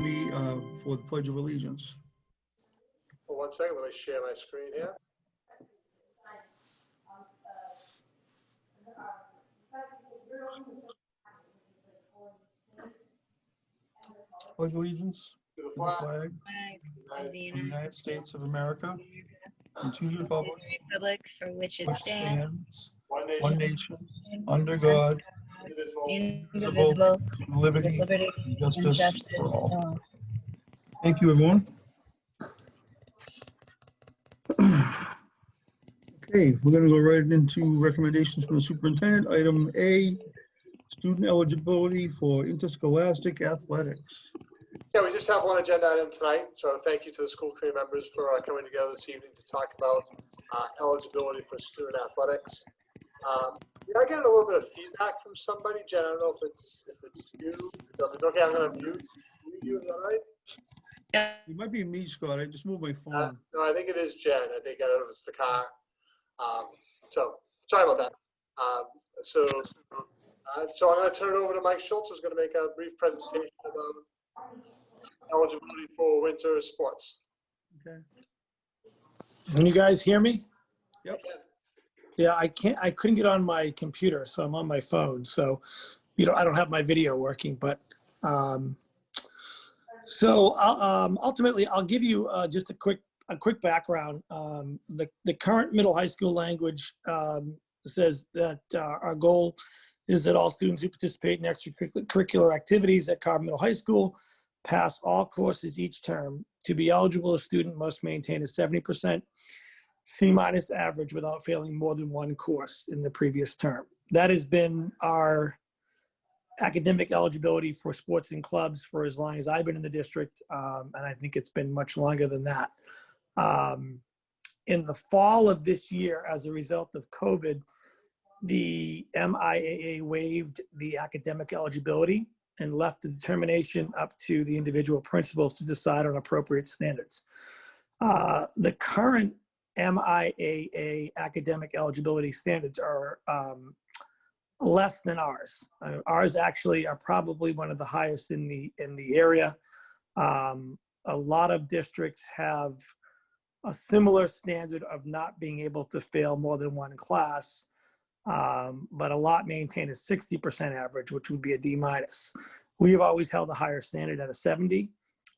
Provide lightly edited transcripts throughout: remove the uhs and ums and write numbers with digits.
me for the Pledge of Allegiance. Well, 1 second, let me share my screen here. Pledge allegiance To the to the flag flag Of the of the United States of America and to the republic Republic for which it which stands, stands, one one nation, nation, under God, indivisible. indivisible, with with liberty liberty and and justice justice for for all. all. Thank you, everyone. Okay, we're going to go right into recommendations from the superintendent. Item A, student eligibility for interscholastic athletics. Yeah, we just have one agenda item tonight, so thank you to the school committee members for coming together this evening to talk about eligibility for student athletics. We are getting a little bit of feedback from somebody. Jen, I don't know if it's you. So if it's okay, I'm going to mute you. Is that right? It might be me, Scott. I just moved my phone. No, I think it is Jen. I don't know if it's the car. So sorry about that. So I'm going to turn it over to Mike Schultz, who's going to make a brief presentation about eligibility for winter sports. Okay. Can you guys hear me? Yep. Yeah, I couldn't get on my computer, so I'm on my phone. So, I don't have my video working, but ultimately I'll give you just a quick background. The current middle high school language says that our goal is that all students who participate in extracurricular activities at Carver Middle High School pass all courses each term. To be eligible, a student must maintain a 70% C- average without failing more than one course in the previous term. That has been our academic eligibility for sports and clubs for as long as I've been in the district, and I think it's been much longer than that. In the fall of this year, as a result of COVID, the MIAA waived the academic eligibility and left the determination up to the individual principals to decide on appropriate standards. The current MIAA academic eligibility standards are less than ours. Ours actually are probably one of the highest in the area. A lot of districts have a similar standard of not being able to fail more than one class, but a lot maintain a 60% average, which would be a D-. We have always held a higher standard at a 70,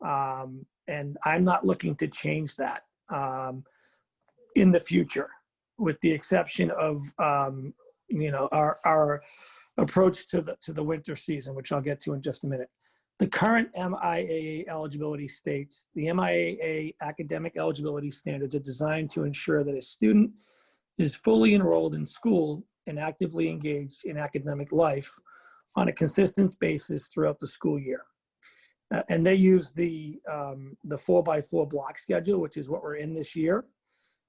and I'm not looking to change that in the future, with the exception of our approach to the winter season, which I'll get to in just a minute. The current MIAA eligibility states the MIAA academic eligibility standards are designed to ensure that a student is fully enrolled in school and actively engaged in academic life on a consistent basis throughout the school year. And they use the 4x4 block schedule, which is what we're in this year.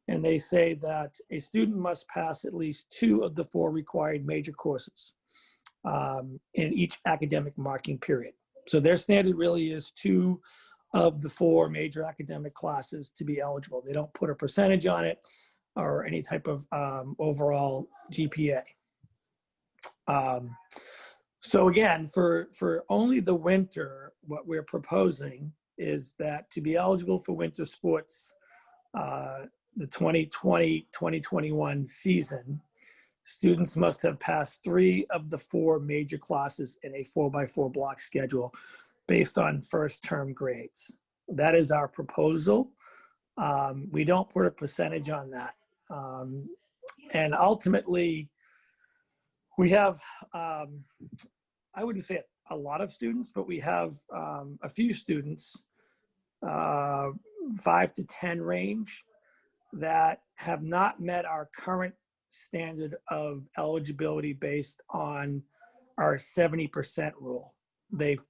And they say that a student must pass at least 2 of the 4 required major courses in each academic marking period. So their standard really is 2 of the 4 major academic classes to be eligible. They don't put a percentage on it or any type of overall GPA. So again, for only the winter, what we're proposing is that to be eligible for winter sports, the 2020-2021 season, students must have passed 3 of the 4 major classes in a 4x4 block schedule based on first term grades. That is our proposal. We don't put a percentage on that. And ultimately, we have, I wouldn't say a lot of students, but we have a few students, 5 to 10 range, that have not met our current standard of eligibility based on our 70% rule. They've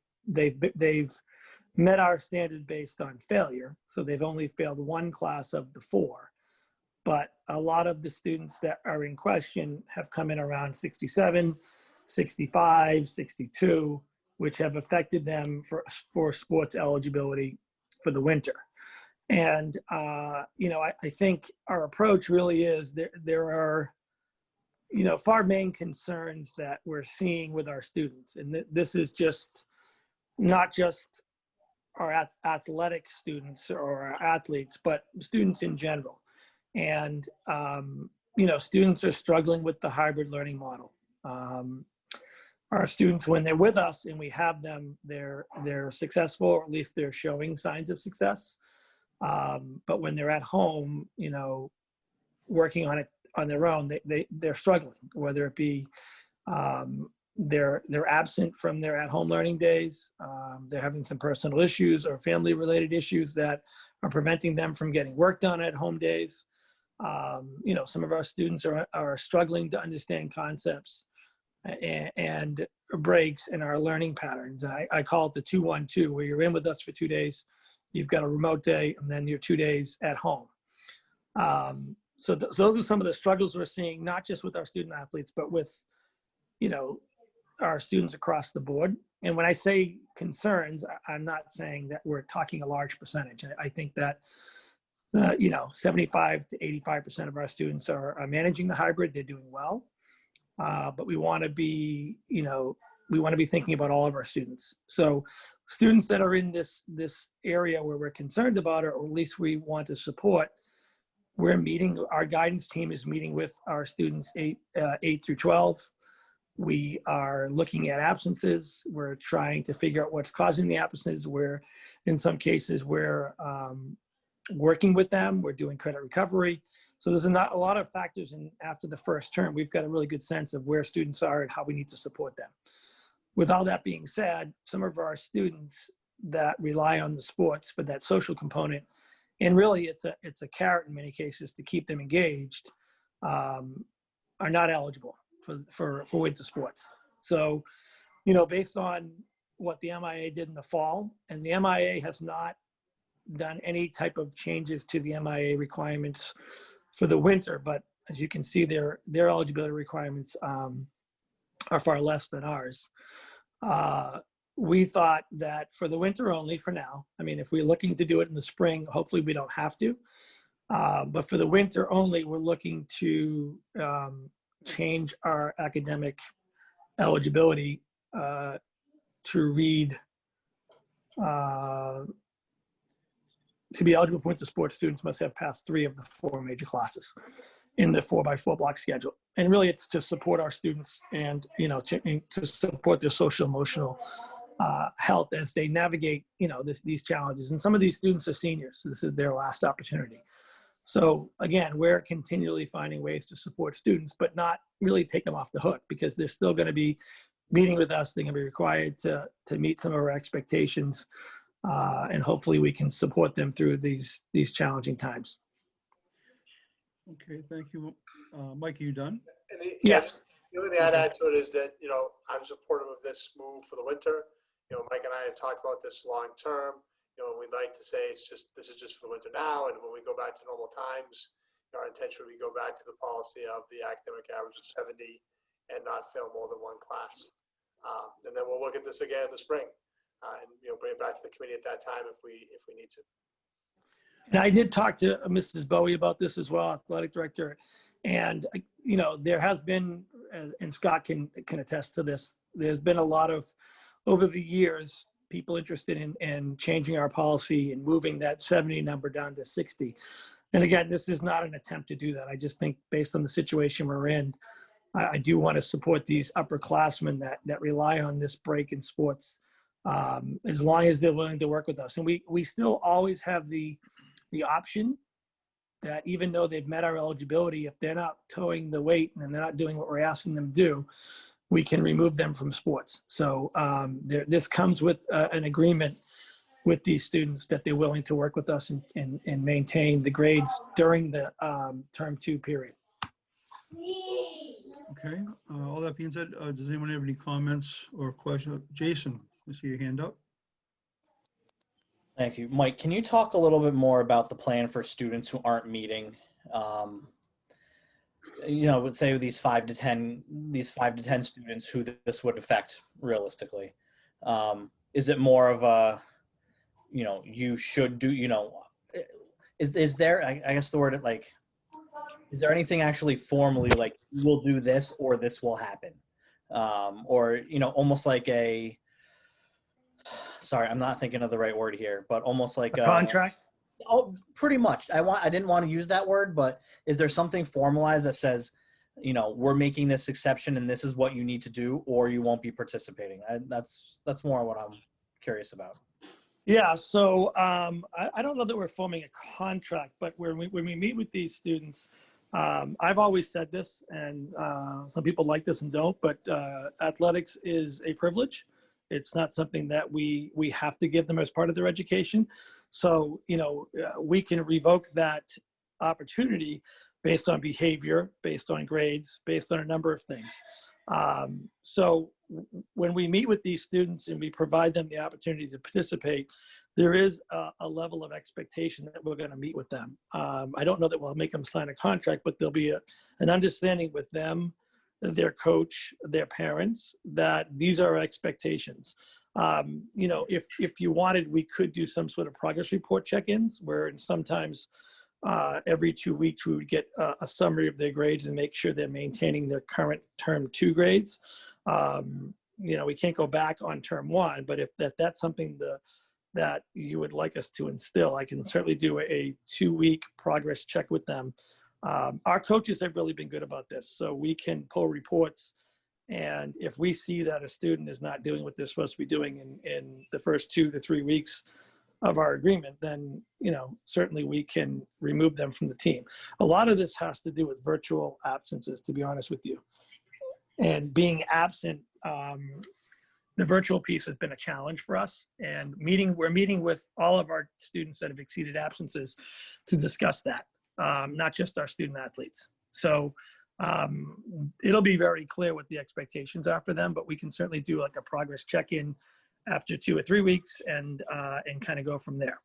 met our standard based on failure, so they've only failed 1 class of the 4. But a lot of the students that are in question have come in around 67, 65, 62, which have affected them for sports eligibility for the winter. And, I think our approach really is there are, 5 main concerns that we're seeing with our students. And this is just not just athletic students or our athletes, but students in general. And, students are struggling with the hybrid learning model. Our students, when they're with us and we have them, they're successful, or at least they're showing signs of success. But when they're at home, working on it on their own, they're struggling, whether it be they're absent from their at-home learning days. They're having some personal issues or family-related issues that are preventing them from getting work done at home days. Some of our students are struggling to understand concepts and breaks in our learning patterns. I call it the 2-1-2, where you're in with us for 2 days, you've got a remote day, and then you're 2 days at home. So those are some of the struggles we're seeing, not just with our student athletes, but with, our students across the board. And when I say concerns, I'm not saying that we're talking a large percentage. I think that, 75 to 85% of our students are managing the hybrid. They're doing well. But we want to be, thinking about all of our students. So students that are in this area where we're concerned about it, or at least we want to support, our guidance team is meeting with our students 8 through 12. We are looking at absences. We're trying to figure out what's causing the absences. In some cases, we're working with them. We're doing credit recovery. So there's not a lot of factors in after the first term. We've got a really good sense of where students are and how we need to support them. With all that being said, some of our students that rely on the sports for that social component, and really it's a carrot in many cases to keep them engaged, are not eligible for winter sports. So, based on what the MIA did in the fall, and the MIA has not done any type of changes to the MIA requirements for the winter, but as you can see, their eligibility requirements are far less than ours. We thought that for the winter only for now, if we're looking to do it in the spring, hopefully we don't have to. But for the winter only, we're looking to change our academic eligibility to read, to be eligible for winter sports, students must have passed 3 of the 4 major classes in the 4x4 block schedule. And really it's to support our students and, to support their social emotional health as they navigate, these challenges. And some of these students are seniors, so this is their last opportunity. So again, we're continually finding ways to support students, but not really take them off the hook, because they're still going to be meeting with us. They're going to be required to meet some of our expectations, and hopefully we can support them through these challenging times. Okay, thank you. Mike, are you done? And Yes. the only thing I'd add to it is that, I'm supportive of this move for the winter. Mike and I have talked about this long term. We'd like to say this is just for the winter now, and when we go back to normal times, our intention would be go back to the policy of the academic average of 70 and not fail more than 1 class. And then we'll look at this again in the spring, and bring it back to the committee at that time if we need to. And I did talk to Mrs. Bowie about this as well, athletic director. And, there has been, and Scott can attest to this, there's been a lot of, over the years, people interested in changing our policy and moving that 70 number down to 60. And again, this is not an attempt to do that. I just think based on the situation we're in, I do want to support these upperclassmen that rely on this break in sports, as long as they're willing to work with us. And we still always have the option that even though they've met our eligibility, if they're not towing the weight and they're not doing what we're asking them to do, we can remove them from sports. So this comes with an agreement with these students that they're willing to work with us and maintain the grades during the term 2 period. Okay, all that being said, does anyone have any comments or questions? Jason, I see your hand up. Thank you. Mike, can you talk a little bit more about the plan for students who aren't meeting? Let's say these 5 to 10 students who this would affect realistically. Is it more of a, you should do, is there, I guess the word like, is there anything actually formally like we'll do this or this will happen? Or, almost like sorry, I'm not thinking of the right word here, but almost like A contract? oh, pretty much. I didn't want to use that word, but is there something formalized that says, you know, we're making this exception and this is what you need to do, or you won't be participating? That's more what I'm curious about. Yeah, so I don't know that we're forming a contract, but when we meet with these students, I've always said this, and some people like this and don't, but athletics is a privilege. It's not something that we have to give them as part of their education. So, you know, we can revoke that opportunity based on behavior, based on grades, based on a number of things. So when we meet with these students and we provide them the opportunity to participate, there is a level of expectation that we're going to meet with them. I don't know that we'll make them sign a contract, but there'll be an understanding with them, their coach, their parents, that these are our expectations. You know, if you wanted, we could do some sort of progress report check-ins where sometimes every 2 weeks we would get a summary of their grades and make sure they're maintaining their current term 2 grades. You know, we can't go back on term 1, but if that's something that you would like us to instill, I can certainly do a 2-week progress check with them. Our coaches have really been good about this, so we can pull reports, and if we see that a student is not doing what they're supposed to be doing in the first 2 to 3 weeks of our agreement, then, you know, certainly we can remove them from the team. A lot of this has to do with virtual absences, to be honest with you. And being absent, the virtual piece has been a challenge for us. And we're meeting with all of our students that have exceeded absences to discuss that, not just our student athletes. So it'll be very clear what the expectations are for them, but we can certainly do like a progress check-in after 2 or 3 weeks and kind of go from there.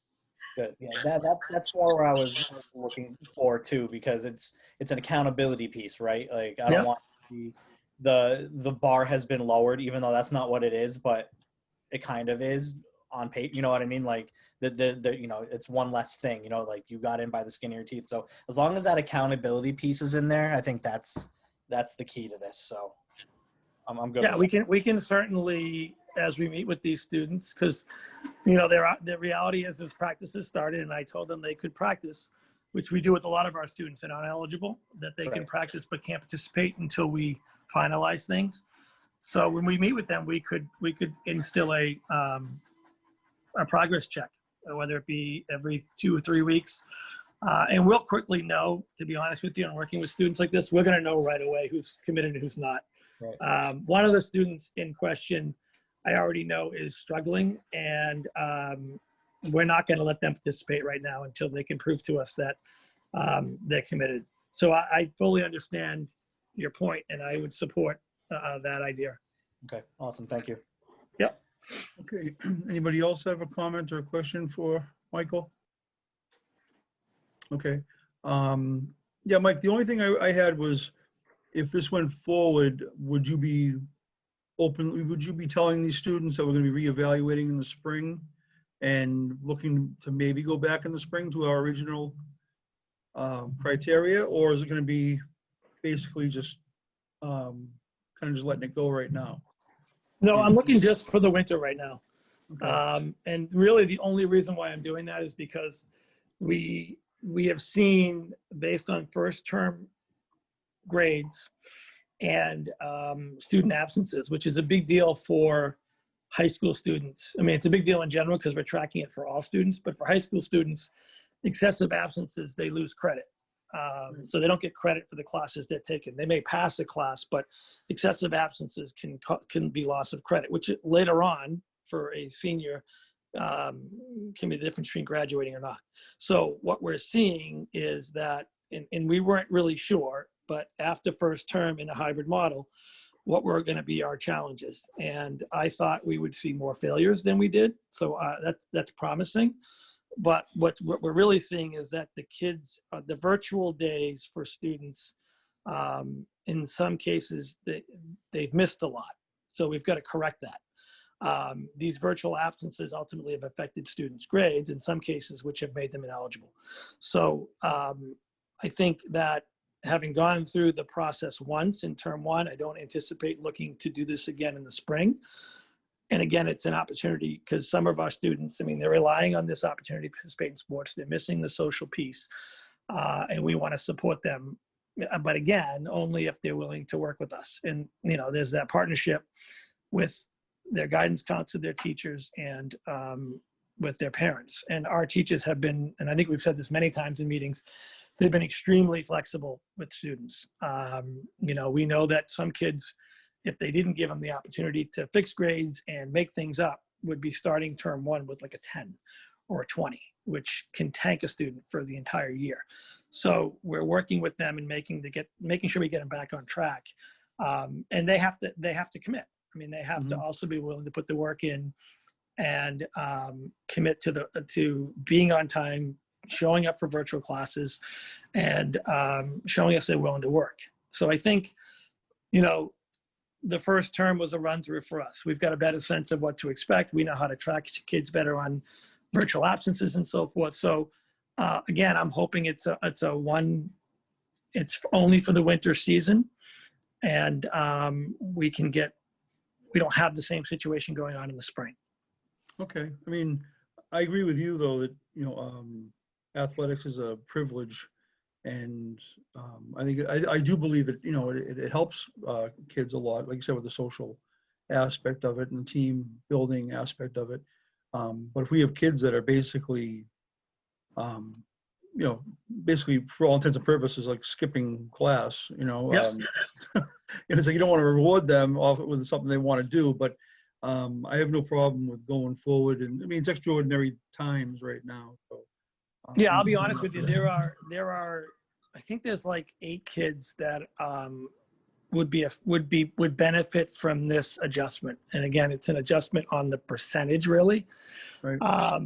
Good. Yeah, that's more where I was looking for too, because it's an accountability piece, right? Like I don't want to see the bar has been lowered, even though that's not what it is, but it kind of is on paper. You know what I mean? Like the you know, it's one less thing. You know, like you got in by the skin of your teeth. So as long as that accountability piece is in there, I think that's the key to this. So I'm good. Yeah, we can certainly, as we meet with these students, because, you know, the reality is practice has started, and I told them they could practice, which we do with a lot of our students that aren't eligible, that they can practice but can't participate until we finalize things. So when we meet with them, we could instill a progress check, whether it be every 2 or 3 weeks. And we'll quickly know, to be honest with you, and working with students like this, we're going to know right away who's committed and who's not. Right. One of the students in question, I already know is struggling, and we're not going to let them participate right now until they can prove to us that they're committed. So I fully understand your point, and I would support that idea. Okay, awesome. Thank you. Yep. Okay, anybody else have a comment or a question for Michael? Okay. Yeah, Mike, the only thing I had was, if this went forward, would you be telling these students that we're going to be reevaluating in the spring and looking to maybe go back in the spring to our original criteria, or is it going to be basically just kind of just letting it go right now? No, I'm looking just for the winter right now. Okay. And really the only reason why I'm doing that is because we have seen, based on first term grades and student absences, which is a big deal for high school students. I mean, it's a big deal in general because we're tracking it for all students, but for high school students, excessive absences, they lose credit. So they don't get credit for the classes they're taking. They may pass a class, but excessive absences can be loss of credit, which later on for a senior can be the difference between graduating or not. So what we're seeing is that, and we weren't really sure, but after first term in a hybrid model, what were going to be our challenges. And I thought we would see more failures than we did. So that's promising. But what we're really seeing is that the kids, the virtual days for students, in some cases, they've missed a lot. So we've got to correct that. These virtual absences ultimately have affected students' grades in some cases, which have made them ineligible. So I think that having gone through the process once in term 1, I don't anticipate looking to do this again in the spring. And again, it's an opportunity because some of our students, I mean, they're relying on this opportunity to participate in sports. They're missing the social piece, and we want to support them. But again, only if they're willing to work with us. And, you know, there's that partnership with their guidance counselor, their teachers, and with their parents. And our teachers have been, and I think we've said this many times in meetings, they've been extremely flexible with students. You know, we know that some kids, if they didn't give them the opportunity to fix grades and make things up, would be starting term one with like a 10 or a 20, which can tank a student for the entire year. So we're working with them and making sure we get them back on track. And they have to commit. I mean, they have to also be willing to put the work in and commit to being on time, showing up for virtual classes, and showing us they're willing to work. So I think, you know, the first term was a run through for us. We've got a better sense of what to expect. We know how to track kids better on virtual absences and so forth. So again, I'm hoping it's only for the winter season, and we don't have the same situation going on in the spring. Okay. I mean, I agree with you though, that, you know, athletics is a privilege. And I think I do believe it, you know, it helps kids a lot, like you said, with the social aspect of it and the team building aspect of it. But if we have kids that are basically, you know, basically for all intents and purposes, like skipping class, you know, Yes. and it's like you don't want to reward them off with something they want to do. But I have no problem with going forward. And I mean, it's extraordinary times right now. So. Yeah, I'll be honest with you. There are, I think there's like 8 kids that would benefit from this adjustment. And again, it's an adjustment on the percentage, really. Right.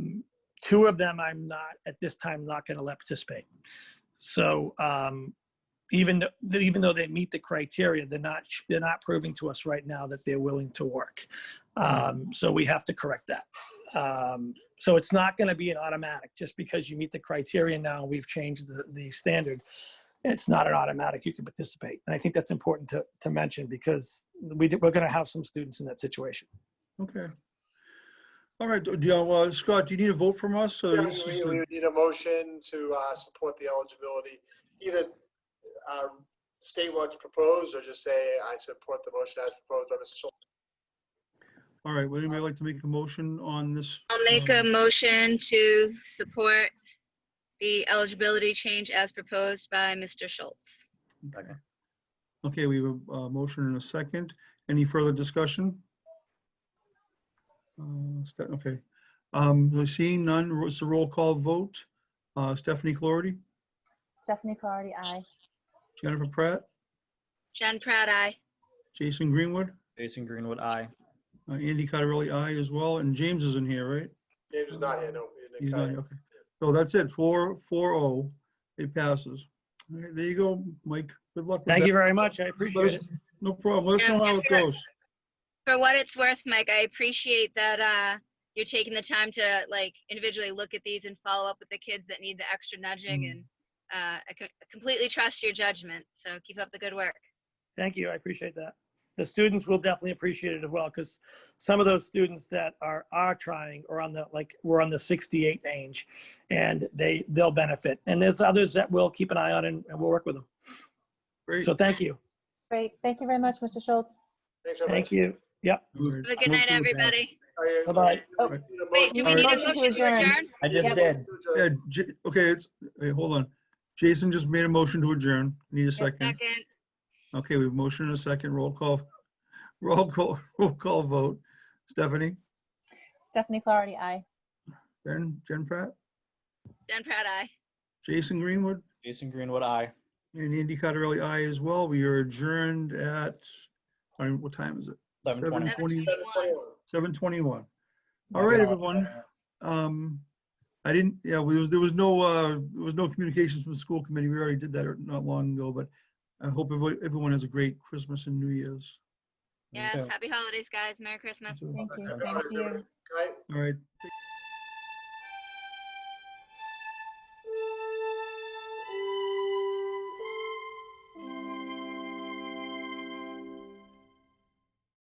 2 of them, I'm not at this time not going to let participate. So even though they meet the criteria, they're not proving to us right now that they're willing to work. So we have to correct that. So it's not going to be an automatic just because you meet the criteria now. We've changed the standard. It's not an automatic. You can participate. And I think that's important to mention because we're going to have some students in that situation. Okay. All right. Scott, do you need a vote from us? So Yeah, we would need a motion to support the eligibility, either state what's proposed or just say I support the motion as proposed by Mr. Schultz. All right. Would anybody like to make a motion on this? I'll make a motion to support the eligibility change as proposed by Mr. Schultz. Okay, we have a motion and a second. Any further discussion? Okay. Seeing none, it's a roll call vote. Stephanie Clarity, Stephanie Clarity, aye. Jennifer Pratt, Jen Pratt, aye. Jason Greenwood, Jason Greenwood, aye. Andy Cottarelli, aye as well. And James isn't here, right? James is not here, no. He's not here, okay. So that's it, 4-0, it passes. All right, there you go, Mike. Good luck with that. Thank you very much. I appreciate it. No problem. Let us know how it goes. For what it's worth, Mike, I appreciate that you're taking the time to like individually look at these and follow up with the kids that need the extra nudging. And I completely trust your judgment. So keep up the good work. Thank you. I appreciate that. The students will definitely appreciate it as well because some of those students that are trying are on we're on the 68 range, and they'll benefit. And there's others that we'll keep an eye on and we'll work with them. Great. So thank you. Great. Thank you very much, Mr. Schultz. Thank you. Thank you. Yep. All right. Have a good night, everybody. Bye-bye. Oh. Wait, do we need a motion to adjourn? I just Yep. did. Yeah, okay, hey, hold on. Jason just made a motion to adjourn. Need a second. Second. Okay, we have motion and a second. Roll call vote. Stephanie, Stephanie Clarity, aye. Jen Pratt, Jen Pratt, aye. Jason Greenwood, Jason Greenwood, aye. and Andy Cottarelli, aye as well. We are adjourned at, what time is it? 11:20. 7:21. All right, everyone. I didn't, yeah, there was no communications from the school committee. We already did that not long ago, but I hope everyone has a great Christmas and New Year's. Yes, happy holidays, guys. Merry Christmas. So, Thank you. Thank you. Good night. all right.